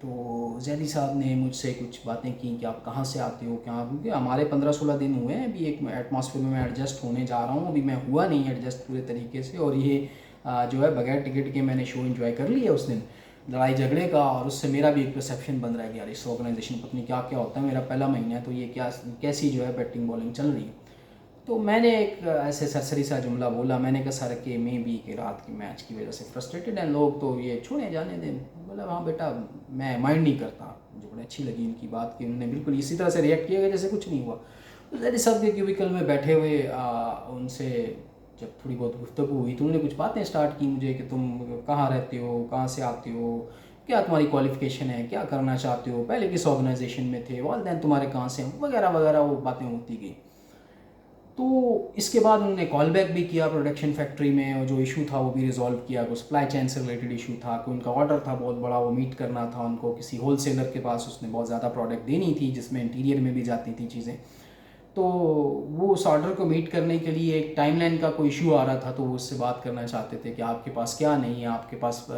تو زیدی صاحب نے مجھ سے کچھ باتیں کی کہ آپ کہاں سے آتے ہو کیا، کیونکہ ہمارے 15-16 دن ہوئے ہیں ابھی ایک ایٹماسفیئر میں ایڈجسٹ ہونے جا رہا ہوں، ابھی میں ہوا نہیں ایڈجسٹ پورے طریقے سے، اور یہ جو ہے بغیر ٹکٹ کے میں نے شو انجوائے کر لیا اس دن لڑائی جھگڑے کا، اور اس سے میرا بھی ایک پرسیپشن بن رہا ہے کہ یار اس آرگنائزیشن پتہ نہیں کیا کیا ہوتا ہے، میرا پہلا مہینہ ہے تو یہ کیسی جو ہے بیٹنگ بالنگ چل رہی ہے۔ تو میں نے ایک ایسے سرسری سا جملہ بولا، میں نے کہا سر کہ میں بھی کہ رات کی میچ کی وجہ سے فرسٹریٹڈ ہیں لوگ، تو یہ چھوڑیں جانے دیں۔ بولا ہاں بیٹا میں مائنڈ نہیں کرتا، مجھے بڑی اچھی لگی ان کی بات کہ انہوں نے بالکل اسی طرح سے ریئیکٹ کیا کہ جیسے کچھ نہیں ہوا۔ تو زیدی صاحب کے کیوبیکل میں بیٹھے ہوئے ان سے جب تھوڑی بہت گفتگو ہوئی تو انہوں نے کچھ باتیں سٹارٹ کی مجھے کہ تم کہاں رہتے ہو، کہاں سے آتے ہو، کیا تمہاری کوالیفیکیشن ہے، کیا کرنا چاہتے ہو، پہلے کس آرگنائزیشن میں تھے، والدین تمہارے کہاں سے ہیں، وغیرہ وغیرہ وہ باتیں ہوتی گئی۔ تو اس کے بعد انہوں نے کال بیک بھی کیا پروڈکشن فیکٹری میں، اور جو ایشو تھا وہ بھی ریزالو کیا، کہ سپلائی چین سے ریلیٹڈ ایشو تھا کہ ان کا آرڈر تھا بہت بڑا، وہ میٹ کرنا تھا ان کو، کسی ہول سیلر کے پاس اس نے بہت زیادہ پروڈکٹ دینی تھی جس میں انٹیریئر میں بھی جاتی تھی چیزیں، تو وہ اس آرڈر کو میٹ کرنے کے لیے ایک ٹائم لائن کا کوئی ایشو آ رہا تھا، تو وہ اس سے بات کرنا چاہتے تھے کہ آپ کے پاس کیا نہیں ہے، آپ کے پاس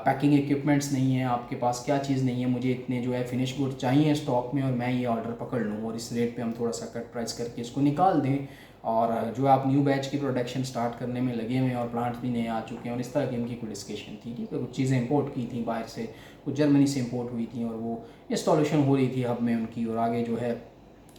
پیکنگ ایکوپمنٹس نہیں ہیں، آپ کے پاس کیا چیز نہیں ہے، مجھے اتنے جو ہے فنش گڈ چاہیے اسٹاک میں، اور میں یہ آرڈر پکڑ لوں اور اس ریٹ پہ ہم تھوڑا سا کٹ پرائز کر کے اس کو نکال دیں، اور جو آپ نیو بیچ کی پروڈکشن سٹارٹ کرنے میں لگے ہوئے ہیں اور پلانٹس بھی نئے آ چکے ہیں، اور اس طرح کی ان کی کوئی ڈسکشن تھی۔ ٹھیک ہے، کچھ چیزیں امپورٹ کی تھیں باہر سے، کچھ جرمنی سے امپورٹ ہوئی تھیں، اور وہ انسٹالیشن ہو رہی تھی ہب میں ان کی، اور آگے جو ہے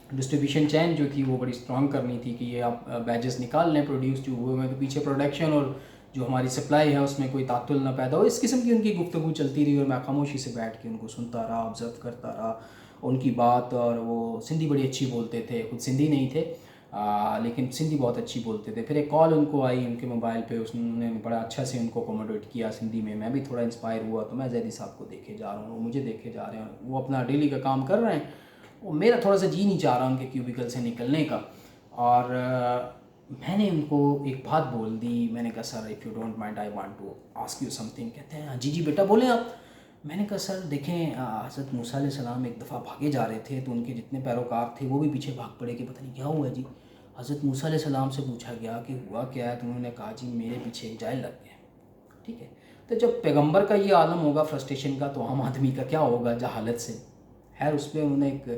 ڈسٹریبیوشن چین جو تھی وہ بڑی اسٹرانگ کرنی تھی کہ یہ آپ بیچز نکال لیں پروڈیوس جو ہوئے ہیں، تو پیچھے پروڈکشن اور جو ہماری سپلائی ہے اس میں کوئی تعطل نہ پیدا ہو۔ اس قسم کی ان کی گفتگو چلتی رہی، اور میں خاموشی سے بیٹھ کے ان کو سنتا رہا، آبزرو کرتا رہا ان کی بات، اور وہ سندھی بڑی اچھی بولتے تھے، خود سندھی نہیں تھے لیکن سندھی بہت اچھی بولتے تھے۔ پھر ایک کال ان کو آئی ان کے موبائل پہ، اس نے بڑا اچھا سے ان کو اکوموڈیٹ کیا سندھی میں، میں بھی تھوڑا انسپائر ہوا، تو میں زیدی صاحب کو دیکھے جا رہا ہوں، وہ مجھے دیکھے جا رہے ہیں، وہ اپنا ڈیلی کا کام کر رہے ہیں، وہ میرا تھوڑا سا جی نہیں چاہ رہا ان کے کیوبیکل سے نکلنے کا۔ اور میں نے ان کو ایک بات بول دی، میں نے کہا sir if you don't mind I want to ask you something. کہتے ہیں جی بیٹا بولیں آپ۔ میں نے کہا سر دیکھیں حضرت موسیٰ علیہ السلام ایک دفعہ بھاگے جا رہے تھے، تو ان کے جتنے پیروکار تھے وہ بھی پیچھے بھاگ پڑے کہ پتہ نہیں کیا ہوا جی۔ حضرت موسیٰ علیہ السلام سے پوچھا گیا کہ ہوا کیا ہے، تو انہوں نے کہا جی میرے پیچھے ایک جائل لگ گیا۔ ٹھیک ہے، تو جب پیغمبر کا یہ عالم ہوگا فرسٹریشن کا، تو عام آدمی کا کیا ہوگا جہالت سے۔ خیر اس پہ انہوں نے ایک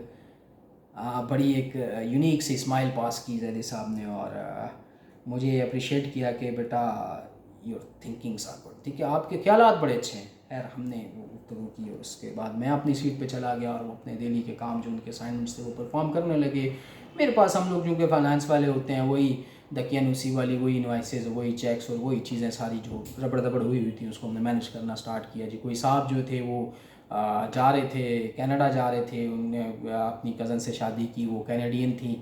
بڑی ایک یونیک سی اسمائل پاس کی زیدی صاحب نے، اور مجھے اپریشیٹ کیا کہ بیٹا یور تھنکنگس آر گڈ، ٹھیک ہے آپ کے خیالات بڑے اچھے ہیں۔ خیر ہم نے وہ گفتگو کی، اور اس کے بعد میں اپنی سیٹ پہ چلا گیا، اور وہ اپنے ڈیلی کے کام جو ان کے اسائنمنٹس تھے وہ پرفارم کرنے لگے۔ میرے پاس ہم لوگ چونکہ فائنانس والے ہوتے ہیں، وہی دقیانوسی والی وہی انوائسز، وہی چیکس، اور وہی چیزیں ساری جو ربڑ دبڑ ہوئی تھیں اس کو ہم نے مینیج کرنا سٹارٹ کیا جی۔ کوئی صاحب جو تھے وہ جا رہے تھے کینیڈا جا رہے تھے، انہوں نے اپنی کزن سے شادی کی، وہ کینیڈین تھیں،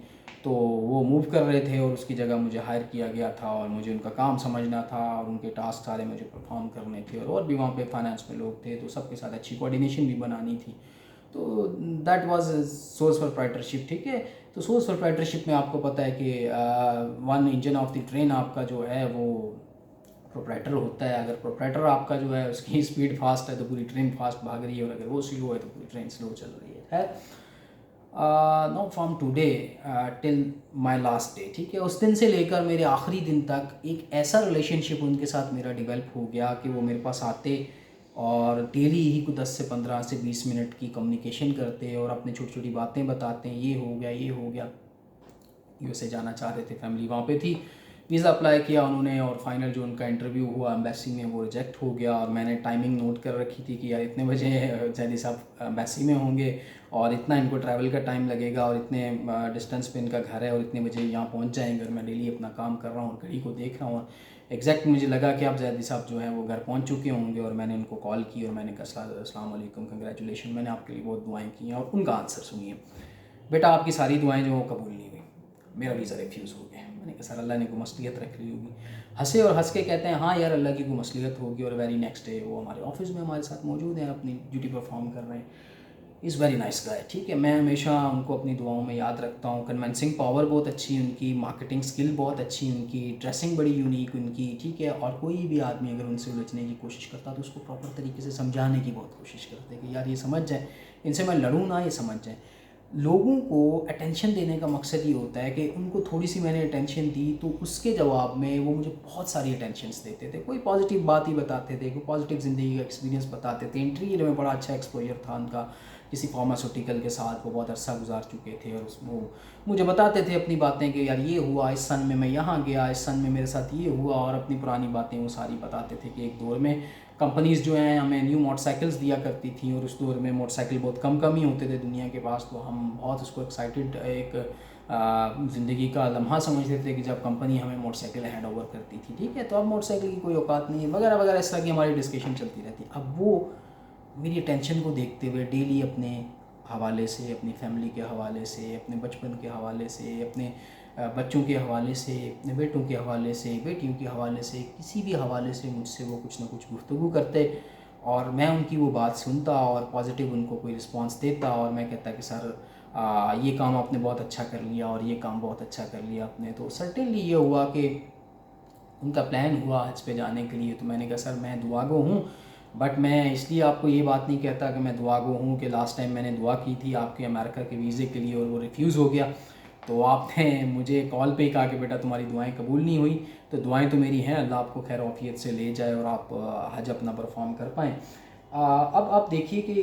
تو وہ موو کر رہے تھے، اور اس کی جگہ مجھے ہائر کیا گیا تھا، اور مجھے ان کا کام سمجھنا تھا، اور ان کے ٹاسک سارے مجھے پرفارم کرنے تھے، اور بھی وہاں پہ فائنانس میں لوگ تھے، تو سب کے ساتھ اچھی کوآرڈینیشن بھی بنانی تھی۔ تو دیٹ واز سورس پروپرائٹرشپ۔ ٹھیک ہے، تو سورس پروپرائٹرشپ میں آپ کو پتہ ہے کہ one engine of the train آپ کا جو ہے وہ پروپرائٹر ہوتا ہے۔ اگر پروپرائٹر آپ کا جو ہے اس کی اسپیڈ فاسٹ ہے تو پوری ٹرین فاسٹ بھاگ رہی ہے، اور اگر وہ سلو ہے تو پوری ٹرین سلو چل رہی ہے۔ خیر now from today till my last day, ٹھیک ہے، اس دن سے لے کر میرے آخری دن تک ایک ایسا ریلیشن شپ ان کے ساتھ میرا ڈیولپ ہو گیا کہ وہ میرے پاس آتے اور ڈیلی ہی کو 10 سے 15 سے 20 منٹ کی کمیونیکیشن کرتے، اور اپنے چھوٹی چھوٹی باتیں بتاتے ہیں، یہ ہو گیا یہ ہو گیا۔ یو ایس اے جانا چاہ رہے تھے، فیملی وہاں پہ تھی، ویزا اپلائی کیا انہوں نے، اور فائنل جو ان کا انٹرویو ہوا ایمبیسی میں وہ ریجیکٹ ہو گیا، اور میں نے ٹائمنگ نوٹ کر رکھی تھی کہ یار اتنے بجے زیدی صاحب ایمبیسی میں ہوں گے، اور اتنا ان کو ٹریول کا ٹائم لگے گا، اور اتنے ڈسٹینس پہ ان کا گھر ہے، اور اتنے بجے یہاں پہنچ جائیں گے، اور میں ڈیلی اپنا کام کر رہا ہوں اور گھڑی کو دیکھ رہا ہوں، ایگزیکٹ مجھے لگا کہ اب زیدی صاحب جو ہیں وہ گھر پہنچ چکے ہوں گے، اور میں نے ان کو کال کی، اور میں نے کہا السلام علیکم، کنگریچولیشن، میں نے آپ کے لیے بہت دعائیں کی ہیں، اور ان کا آنسر سنیے، بیٹا آپ کی ساری دعائیں جو ہیں قبول نہیں ہوئی، میرا ویزا ریفیوز ہو گیا۔ میں نے کہا سر اللہ نے کوئی مصلحت رکھ لی ہوگی۔ ہنسے اور ہنس کے کہتے ہیں ہاں یار اللہ کی کوئی مصلحت ہوگی، اور ویری نیکسٹ ڈے وہ ہمارے آفس میں ہمارے ساتھ موجود ہیں، اپنی ڈیوٹی پرفارم کر رہے ہیں۔ از ویری نائس گائے، ٹھیک ہے، میں ہمیشہ ان کو اپنی دعاؤں میں یاد رکھتا ہوں۔ کنونسنگ پاور بہت اچھی ان کی، مارکیٹنگ اسکل بہت اچھی ان کی، ڈریسنگ بڑی یونیک ان کی، ٹھیک ہے، اور کوئی بھی آدمی اگر ان سے الجھنے کی کوشش کرتا تو اس کو پراپر طریقے سے سمجھانے کی بہت کوشش کرتے کہ یار یہ سمجھ جائیں، ان سے میں لڑوں نہ، یہ سمجھ جائیں۔ لوگوں کو اٹینشن دینے کا مقصد یہ ہوتا ہے کہ ان کو تھوڑی سی میں نے اٹینشن دی تو اس کے جواب میں وہ مجھے بہت ساری اٹینشنس دیتے تھے، کوئی پازیٹیو بات ہی بتاتے تھے، کوئی پازیٹیو زندگی کا ایکسپیرینس بتاتے تھے. انٹریئر میں بڑا اچھا ایکسپوجر تھا ان کا، کسی فارماسوٹیکل کے ساتھ وہ بہت عرصہ گزار چکے تھے، اور اس میں وہ مجھے بتاتے تھے اپنی باتیں کہ یار یہ ہوا اس سن میں یہاں گیا، اس سن میں میرے ساتھ یہ ہوا، اور اپنی پرانی باتیں وہ ساری بتاتے تھے کہ ایک دور میں کمپنیز جو ہیں ہمیں نیو موٹر سائیکلز دیا کرتی تھیں، اور اس دور میں موٹر سائیکل بہت کم ہی ہوتے تھے دنیا کے پاس، تو ہم بہت اس کو ایکسائٹیڈ ایک زندگی کا لمحہ سمجھتے تھے کہ جب کمپنی ہمیں موٹر سائیکل ہینڈ اوور کرتی تھی. ٹھیک ہے، تو اب موٹر سائیکل کی کوئی اوقات نہیں ہے وغیرہ وغیرہ، اس طرح کی ہماری ڈسکشن چلتی رہتی. اب وہ میری اٹینشن کو دیکھتے ہوئے ڈیلی اپنے حوالے سے، اپنی فیملی کے حوالے سے، اپنے بچپن کے حوالے سے، اپنے بچوں کے حوالے سے، اپنے بیٹوں کے حوالے سے، بیٹیوں کے حوالے سے، کسی بھی حوالے سے مجھ سے وہ کچھ نہ کچھ گفتگو کرتے، اور میں ان کی وہ بات سنتا اور پازیٹیو ان کو کوئی رسپانس دیتا، اور میں کہتا کہ سر یہ کام آپ نے بہت اچھا کر لیا، اور یہ کام بہت اچھا کر لیا آپ نے. تو سرٹنلی یہ ہوا کہ ان کا پلان ہوا حج پہ جانے کے لیے، تو میں نے کہا سر میں دعا گو ہوں، بٹ میں اس لیے آپ کو یہ بات نہیں کہتا کہ میں دعا گو ہوں کہ لاسٹ ٹائم میں نے دعا کی تھی آپ کے امریکہ کے ویزے کے لیے اور وہ ریفیوز ہو گیا، تو آپ نے مجھے کال پہ ہی کہا کہ بیٹا تمہاری دعائیں قبول نہیں ہوئی. تو دعائیں تو میری ہیں، اللہ آپ کو خیر عافیت سے لے جائے اور آپ حج اپنا پرفارم کر پائیں. اب آپ دیکھیے کہ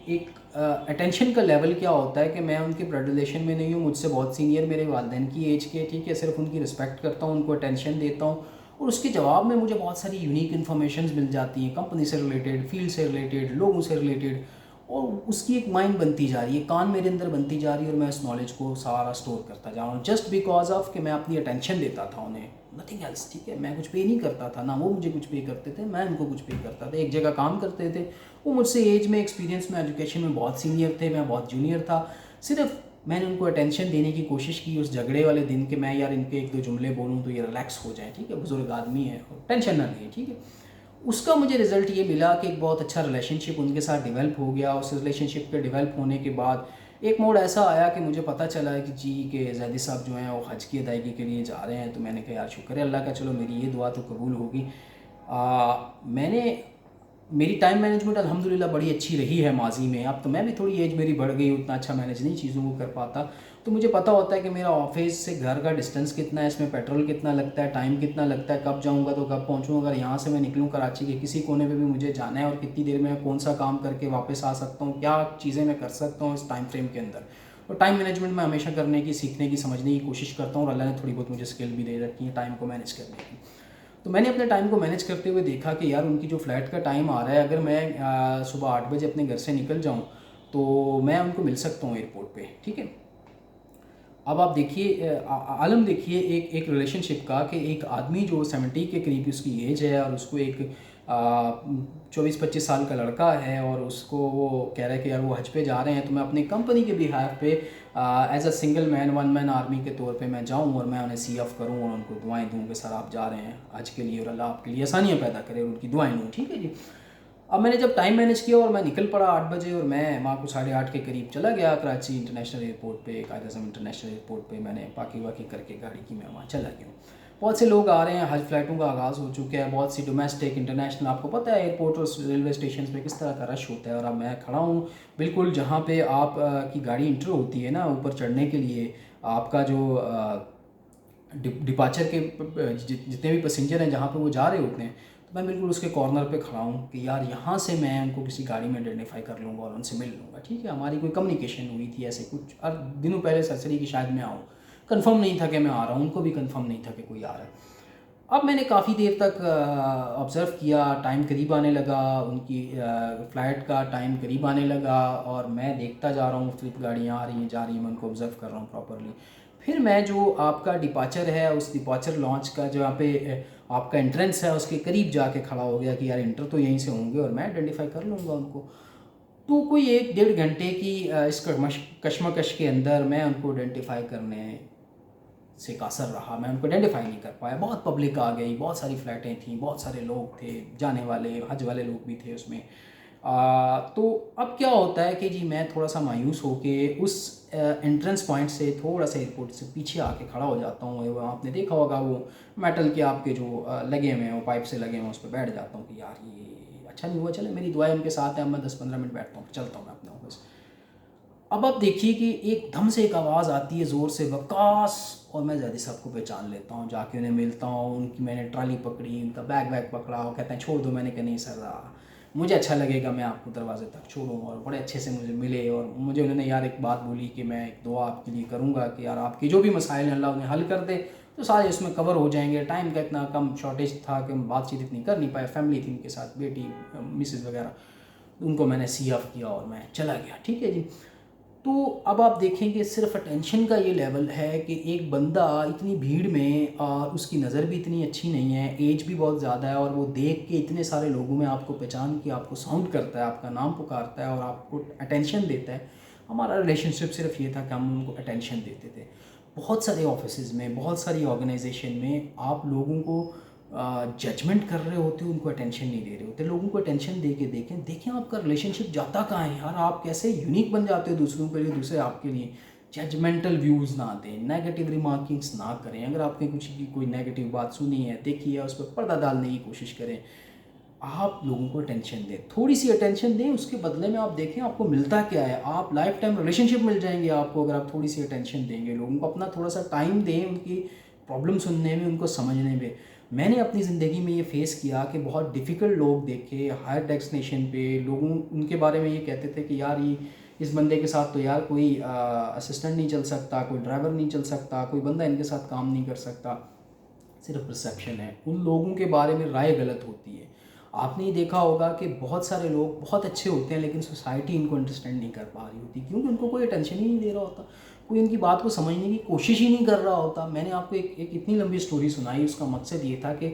ایک اٹینشن کا لیول کیا ہوتا ہے کہ میں ان کے بلڈ ریلیشن میں نہیں ہوں، مجھ سے بہت سینئر میرے والدین کی ایج کے، ٹھیک ہے، صرف ان کی رسپیکٹ کرتا ہوں، ان کو اٹینشن دیتا ہوں، اور اس کے جواب میں مجھے بہت ساری یونیک انفارمیشنز مل جاتی ہیں کمپنی سے ریلیٹڈ، فیلڈ سے ریلیٹڈ، لوگوں سے ریلیٹڈ، اور اس کی ایک مائنڈ بنتی جا رہی ہے، کان میرے اندر بنتی جا رہی ہے، اور میں اس نالج کو سارا اسٹور کرتا جا رہا ہوں جسٹ بیکاز آف کہ میں اپنی اٹینشن دیتا تھا انہیں، نتھنگ ایلس. ٹھیک ہے، میں کچھ پے نہیں کرتا تھا، نہ وہ مجھے کچھ پے کرتے تھے، میں ان کو کچھ پے کرتا تھا. ایک جگہ کام کرتے تھے، وہ مجھ سے ایج میں، ایکسپیرینس میں، ایجوکیشن میں بہت سینئر تھے، میں بہت جونیئر تھا. صرف میں نے ان کو اٹینشن دینے کی کوشش کی اس جھگڑے والے دن کہ میں یار ان کے ایک دو جملے بولوں تو یہ ریلیکس ہو جائیں. ٹھیک ہے، بزرگ آدمی ہے، ٹینشن نہ لیں. ٹھیک ہے، اس کا مجھے رزلٹ یہ ملا کہ ایک بہت اچھا ریلیشن شپ ان کے ساتھ ڈیولپ ہو گیا. اس ریلیشن شپ کے ڈیولپ ہونے کے بعد ایک موڈ ایسا آیا کہ مجھے پتہ چلا ہے کہ جی کہ زیدی صاحب جو ہیں وہ حج کی ادائیگی کے لیے جا رہے ہیں. تو میں نے کہا یار شکر ہے اللہ کا، چلو میری یہ دعا تو قبول ہوگی. میری ٹائم مینجمنٹ الحمدللہ بڑی اچھی رہی ہے ماضی میں. اب تو میں بھی تھوڑی ایج میری بڑھ گئی، اتنا اچھا مینیج نہیں چیزوں کو کر پاتا، تو مجھے پتہ ہوتا ہے کہ میرا آفس سے گھر کا ڈسٹینس کتنا ہے، اس میں پیٹرول کتنا لگتا ہے، ٹائم کتنا لگتا ہے، کب جاؤں گا تو کب پہنچوں. اگر یہاں سے میں نکلوں کراچی کے کسی کونے پہ بھی مجھے جانا ہے، اور کتنی دیر میں کون سا کام کر کے واپس آ سکتا ہوں، کیا چیزیں میں کر سکتا ہوں اس ٹائم فریم کے اندر. اور ٹائم مینجمنٹ میں ہمیشہ کرنے کی، سیکھنے کی، سمجھنے کی کوشش کرتا ہوں، اور اللہ نے تھوڑی بہت مجھے اسکل بھی دے رکھی ہے ٹائم کو مینیج کرنے کی. تو میں نے اپنے ٹائم کو مینیج کرتے ہوئے دیکھا کہ یار ان کی جو فلائٹ کا ٹائم آ رہا ہے، اگر میں صبح 8 بجے اپنے گھر سے نکل جاؤں تو میں ان کو مل سکتا ہوں ایئرپورٹ پہ. ٹھیک ہے، اب آپ دیکھیے عالم دیکھیے ایک ریلیشن شپ کا، کہ ایک آدمی جو 70 کے قریب اس کی ایج ہے، اور اس کو ایک 24-25 سال کا لڑکا ہے، اور اس کو وہ کہہ رہا ہے کہ یار وہ حج پہ جا رہے ہیں، تو میں اپنی کمپنی کے بہاف پہ as a single man, one man army کے طور پہ میں جاؤں اور میں انہیں سی ایف کروں اور ان کو دعائیں دوں کہ سر آپ جا رہے ہیں حج کے لیے اور اللہ آپ کے لیے آسانیاں پیدا کرے، اور ان کی دعائیں دوں. ٹھیک ہے جی. اب میں نے جب ٹائم مینیج کیا اور میں نکل پڑا 8 بجے، اور میں وہاں کو 8:30 کے قریب چلا گیا کراچی انٹرنیشنل ایئرپورٹ پہ، قائد اعظم انٹرنیشنل ایئرپورٹ پہ. میں نے پاکی واکی کر کے گاڑی کی میں وہاں چلا گیا. بہت سے لوگ آ رہے ہیں، حج فلائٹوں کا آغاز ہو چکا ہے، بہت سی ڈومیسٹک انٹرنیشنل، آپ کو پتہ ہے ایئرپورٹ اور ریلوے اسٹیشنز پہ کس طرح کا رش ہوتا ہے. اور اب میں کھڑا ہوں بالکل جہاں پہ آپ کی گاڑی انٹر ہوتی ہے نا اوپر چڑھنے کے لیے، آپ کا جو ڈپارچر کے جتنے بھی پیسنجر ہیں جہاں پہ وہ جا رہے ہوتے ہیں، تو میں بالکل اس کے کارنر پہ کھڑا ہوں کہ یار یہاں سے میں ان کو کسی گاڑی میں آئیڈینٹیفائی کر لوں گا اور ان سے مل لوں گا. ٹھیک ہے، ہماری کوئی کمیونیکیشن ہوئی تھی ایسے کچھ اور دنوں پہلے سرسری کی شاید میں آؤں، کنفرم نہیں تھا کہ میں آ رہا ہوں، ان کو بھی کنفرم نہیں تھا کہ کوئی آ رہا ہے. اب میں نے کافی دیر تک آبزرو کیا، ٹائم قریب آنے لگا، ان کی فلائٹ کا ٹائم قریب آنے لگا، اور میں دیکھتا جا رہا ہوں مختلف گاڑیاں آ رہی ہیں جا رہی ہیں، میں ان کو آبزرو کر رہا ہوں پراپرلی. پھر میں جو آپ کا ڈپارچر ہے، اس ڈپارچر لانچ کا جہاں پہ آپ کا انٹرنس ہے اس کے قریب جا کے کھڑا ہو گیا کہ یار انٹر تو یہیں سے ہوں گے اور میں آئیڈینٹیفائی کر لوں گا ان کو. تو کوئی 1-1.5 گھنٹے کی اس کشمکش کے اندر میں ان کو آئیڈینٹیفائی کرنے سے قاصر رہا، میں ان کو آئیڈینٹیفائی نہیں کر پایا. بہت پبلک آ گئی، بہت ساری فلائٹیں تھیں، بہت سارے لوگ تھے، جانے والے حج والے لوگ بھی تھے اس میں. تو اب کیا ہوتا ہے کہ جی میں تھوڑا سا مایوس ہو کے اس انٹرنس پوائنٹ سے تھوڑا سا ایئرپورٹ سے پیچھے آ کے کھڑا ہو جاتا ہوں. آپ نے دیکھا ہوگا وہ میٹل کے آپ کے جو لگے ہوئے ہیں، وہ پائپ سے لگے ہوئے ہیں، اس پہ بیٹھ جاتا ہوں کہ یار یہ اچھا نہیں ہوا. چلے میری دعائیں ان کے ساتھ ہیں، اب میں 10-15 منٹ بیٹھتا ہوں، چلتا ہوں میں اپنے آفس. اب آپ دیکھیے کہ ایک دم سے ایک آواز آتی ہے زور سے، وقاص، اور میں زیادی صاحب کو پہچان لیتا ہوں، جا کے انہیں ملتا ہوں، ان کی میں نے ٹرالی پکڑی، ان کا بیگ پکڑا، وہ کہتے ہیں چھوڑ دو، میں نے کہا نہیں سر، مجھے اچھا لگے گا میں آپ کو دروازے تک چھوڑوں، اور بڑے اچھے سے مجھے ملے، اور مجھے انہوں نے یار ایک بات بولی کہ میں ایک دعا آپ کے لیے کروں گا کہ یار آپ کے جو بھی مسائل ہیں اللہ انہیں حل کر دے، تو سارے اس میں کور ہو جائیں گے، ٹائم کا اتنا کم شارٹیج تھا کہ ہم بات چیت اتنی کر نہیں پائے، فیملی تھی ان کے ساتھ، بیٹی، مسز وغیرہ، ان کو میں نے سی آف کیا اور میں چلا گیا، ٹھیک ہے جی۔ تو اب آپ دیکھیں کہ صرف اٹینشن کا یہ لیول ہے کہ ایک بندہ اتنی بھیڑ میں، اور اس کی نظر بھی اتنی اچھی نہیں ہے، ایج بھی بہت زیادہ ہے، اور وہ دیکھ کے اتنے سارے لوگوں میں آپ کو پہچان کے آپ کو ساؤنڈ کرتا ہے، آپ کا نام پکارتا ہے اور آپ کو اٹینشن دیتا ہے۔ ہمارا ریلیشن شپ صرف یہ تھا کہ ہم ان کو اٹینشن دیتے تھے۔ بہت سارے آفیسز میں، بہت ساری آرگنائزیشن میں آپ لوگوں کو ججمنٹ کر رہے ہوتے ہو، ان کو اٹینشن نہیں دے رہے ہوتے۔ لوگوں کو اٹینشن دے کے دیکھیں آپ کا ریلیشن شپ جاتا کہاں ہے یار، آپ کیسے یونیک بن جاتے ہو دوسروں کے لیے، دوسرے آپ کے لیے۔ ججمنٹل ویوز نہ دیں، نیگیٹو ریمارکنگس نہ کریں، اگر آپ نے کچھ کی کوئی نیگیٹو بات سنی ہے، دیکھی ہے، اس پہ پردہ ڈالنے کی کوشش کریں۔ آپ لوگوں کو اٹینشن دیں، تھوڑی سی اٹینشن دیں، اس کے بدلے میں آپ دیکھیں آپ کو ملتا کیا ہے۔ آپ لائف ٹائم ریلیشن شپ مل جائیں گے آپ کو، اگر آپ تھوڑی سی اٹینشن دیں گے لوگوں کو، اپنا تھوڑا سا ٹائم دیں ان کی پرابلم سننے میں، ان کو سمجھنے میں۔ میں نے اپنی زندگی میں یہ فیس کیا کہ بہت ڈیفیکلٹ لوگ دیکھے ہائر ڈیسٹینیشن پہ، لوگوں ان کے بارے میں یہ کہتے تھے کہ یار یہ اس بندے کے ساتھ تو یار کوئی اسسٹنٹ نہیں چل سکتا، کوئی ڈرائیور نہیں چل سکتا، کوئی بندہ ان کے ساتھ کام نہیں کر سکتا۔ صرف پرسیپشن ہے، ان لوگوں کے بارے میں رائے غلط ہوتی ہے۔ آپ نے یہ دیکھا ہوگا کہ بہت سارے لوگ بہت اچھے ہوتے ہیں لیکن سوسائٹی ان کو انڈرسٹینڈ نہیں کر پا رہی ہوتی، کیونکہ ان کو کوئی اٹینشن ہی نہیں دے رہا ہوتا، کوئی ان کی بات کو سمجھنے کی کوشش ہی نہیں کر رہا ہوتا۔ میں نے آپ کو ایک اتنی لمبی سٹوری سنائی، اس کا مقصد یہ تھا کہ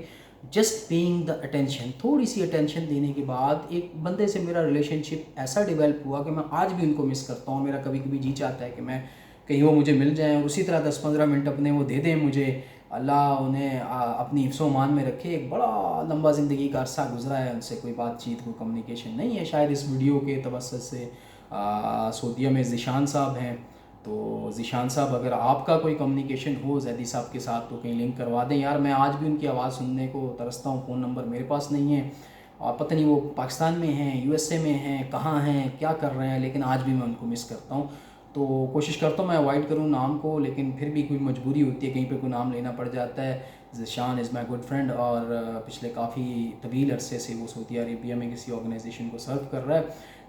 جسٹ پیئنگ دا اٹینشن، تھوڑی سی اٹینشن دینے کے بعد ایک بندے سے میرا ریلیشن شپ ایسا ڈیولپ ہوا کہ میں آج بھی ان کو مس کرتا ہوں۔ میرا کبھی کبھی جی چاہتا ہے کہ میں کہیں وہ مجھے مل جائیں اور اسی طرح 10-15 منٹ اپنے وہ دے دیں مجھے، اللہ انہیں اپنی حفظ و امان میں رکھے۔ ایک بڑا لمبا زندگی کا عرصہ گزرا ہے، ان سے کوئی بات چیت، کوئی کمیونیکیشن نہیں ہے۔ شاید اس ویڈیو کے توسط سے سعودیہ میں ذیشان صاحب ہیں، تو ذیشان صاحب اگر آپ کا کوئی کمیونیکیشن ہو زیدی صاحب کے ساتھ تو کہیں لنک کروا دیں یار، میں آج بھی ان کی آواز سننے کو ترستا ہوں۔ فون نمبر میرے پاس نہیں ہے، اور پتہ نہیں وہ پاکستان میں ہیں، یو ایس اے میں ہیں، کہاں ہیں، کیا کر رہے ہیں، لیکن آج بھی میں ان کو مس کرتا ہوں۔ تو کوشش کرتا ہوں میں اوائڈ کروں نام کو، لیکن پھر بھی کوئی مجبوری ہوتی ہے، کہیں پہ کوئی نام لینا پڑ جاتا ہے۔ ذیشان از مائی گڈ فرینڈ، اور پچھلے کافی طویل عرصے سے وہ سعودی عربیہ میں کسی آرگنائزیشن کو سرو کر رہا ہے۔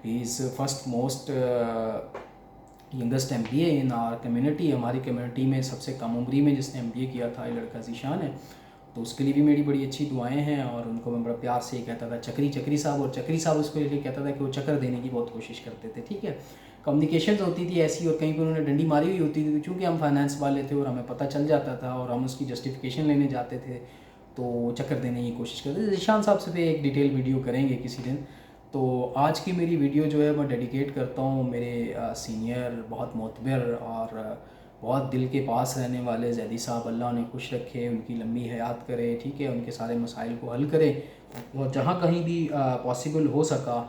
He is first most youngest MBA in our community, ہماری کمیونٹی میں سب سے کم عمری میں جس نے MBA کیا تھا یہ لڑکا ذیشان ہے، تو اس کے لیے بھی میری بڑی اچھی دعائیں ہیں، اور ان کو میں بڑا پیار سے یہ کہتا تھا چکری صاحب، اور چکری صاحب اس کو یہ کہتا تھا کہ وہ چکر دینے کی بہت کوشش کرتے تھے، ٹھیک ہے۔ کمیونیکیشنز ہوتی تھی ایسی، اور کہیں پہ انہوں نے ڈنڈی ماری ہوئی ہوتی تھی، چونکہ ہم فائنانس والے تھے اور ہمیں پتہ چل جاتا تھا اور ہم اس کی جسٹیفیکیشن لینے جاتے تھے، تو چکر دینے کی کوشش کرتے تھے۔ ذیشان صاحب سے بھی ایک ڈیٹیل ویڈیو کریں گے کسی دن۔ تو آج کی میری ویڈیو جو ہے میں ڈیڈیکیٹ کرتا ہوں میرے سینئر، بہت معتبر اور بہت دل کے پاس رہنے والے زیدی صاحب، اللہ انہیں خوش رکھے، ان کی لمبی حیات کرے، ٹھیک ہے، ان کے سارے مسائل کو حل کرے، اور جہاں کہیں بھی پاسبل ہو سکا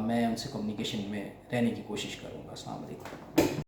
میں ان سے کمیونیکیشن میں رہنے کی کوشش کروں گا۔ السلام علیکم۔